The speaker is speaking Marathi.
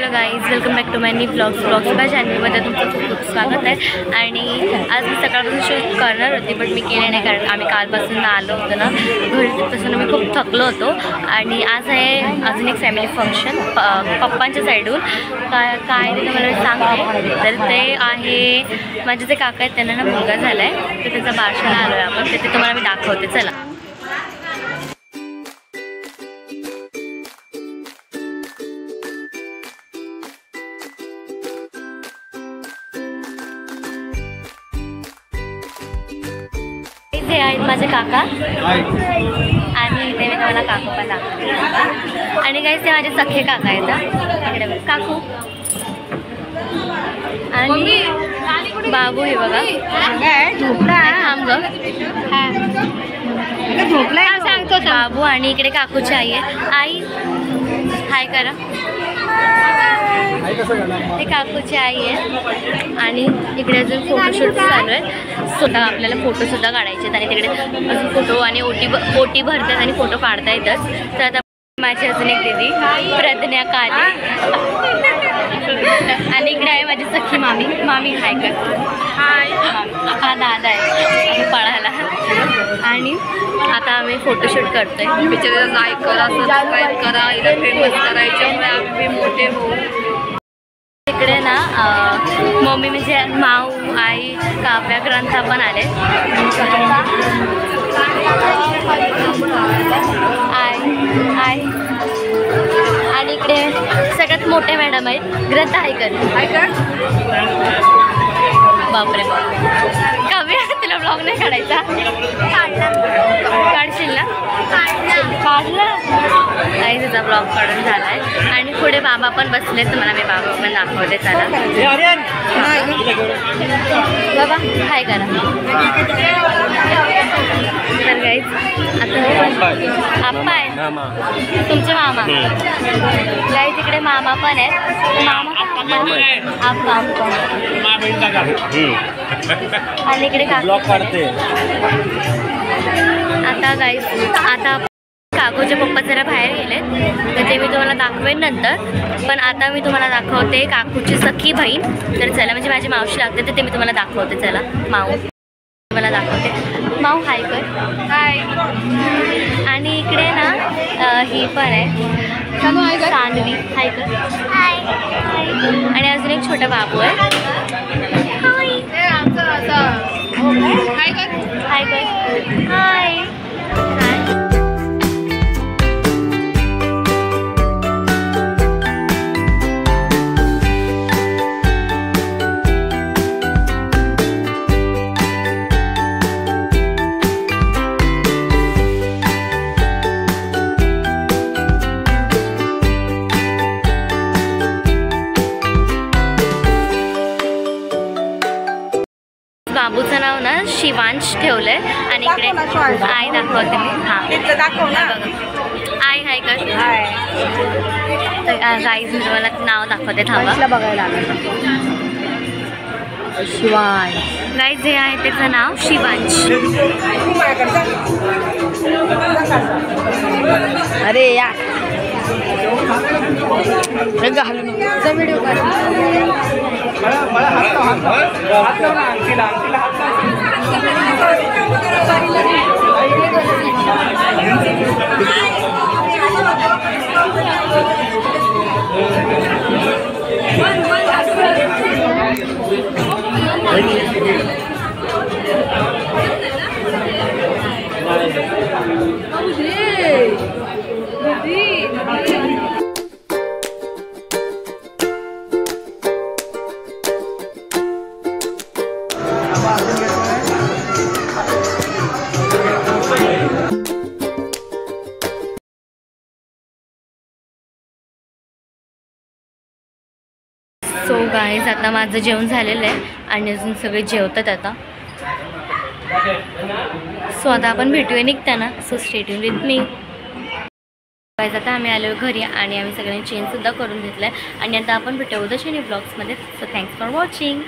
Hello guys, welcome back to my new blogs माझ्या चॅनलमध्ये तुमचं खूप खूप स्वागत आहे. आणि आज मी सकाळपासून शूट करणार होती बट मी केले नाही, कारण आम्ही कालपासून आलो होतो ना घरी, तसं मी खूप थकलो होतो. आणि आज आहे अजून एक फॅमिली फंक्शन पप्पांच्या साईडून. काय ते मला सांगते. तर ते आहे माझे जे काका आहेत त्यांना ना मुलगा झाला आहे, तर त्याचा बारशाला आलो आहे आपण. ते तुम्हाला मी दाखवते, चला. हे आहेत माझे काका आणि ते मी तुम्हाला काकू पण दाखवते. आणि काही ते माझे सख्खे काका आहेत इकडे काकू. आणि बाबू हे बघा सांगतो बाबू. आणि इकडे काकूची आई आहे. आई हाय करा. ते काकूची आई आहे. आणि इकडे अजून फोटोशूट चालू आहे. स्वतः आपल्याला फोटोसुद्धा काढायचे आहेत आणि तिकडे अजून फोटो आणि ओटी भरतात आणि फोटो काढता येतात. तर आता माझी अजून एक दीदी प्रज्ञा काले. आणि इकडे आहे माझी सख्खी मामी हाय कर. हाय. हा दादा आहे पळायला. आणि आता आम्ही फोटोशूट करतोय. बिचारीला लाईक करा, सबस्क्राईब करा, हिला फेमस करायच्यामुळे आम्ही मोठे होऊ. इकडे ना मम्मी म्हणजे माऊ, आई, काव्या, ग्रंथा पण आले. आई आणि इकडे सगळ्यात मोठे मॅडम आहेत ग्रंथा. हाय कर. बापरे काव्या, तुला ब्लॉग नाही काढायचा? काढशील ना? काढला काही त्याचा ब्लॉग काढून झाला आहे. आणि पुढे बाबा पण बसले, तुम्हाला मी बाबा पण दाखवते. चला बाबा हाय करा. तर गाईज आता आप्पा आहेत तुमचे मामा. गाईज इकडे मामा पण आहेत. मामा आप्पा. आणि इकडे आता गाईज आता काकूचे पप्पा जरा बाहेर गेले, तर ते मी तुम्हाला दाखवेन नंतर. पण आता मी तुम्हाला दाखवते काकूची सख्खी बहीण. तर चला, म्हणजे माझी मावशी लागते तर ते मी तुम्हाला दाखवते. चला माऊ मला दाखवते. माऊ हाय कर. हाय. आणि इकडे ना ही पण आहे सानवी. हाय कर. हाय. आणि अजून एक छोटा बाबू आहे. हाय कर. हाय कर. हाय. बाबूचं नाव ना शिवांश ठेवलंय. आणि इकडे आई दाखवते मी. आई हाय कर. गाईज मी तुम्हाला नाव दाखवते, थांबा बघायला. शिवांश. गाईज हे आहे त्याचं नाव शिवांश. अरे या व्हिडिओ काढ. सो गाईज आता माझं जेवण झालेलं आहे आणि अजून सगळे जेवतात आता. सो आता आपण भेटूया निघताना. So stay tune with me. Guys आता आम्ही आलो घरी आणि आम्ही सगळ्यांनी चेंजसुद्धा करून घेतलं आहे. आणि आता आपण भेटू उद्या शनी ब्लॉग्समध्ये. So thanks for watching.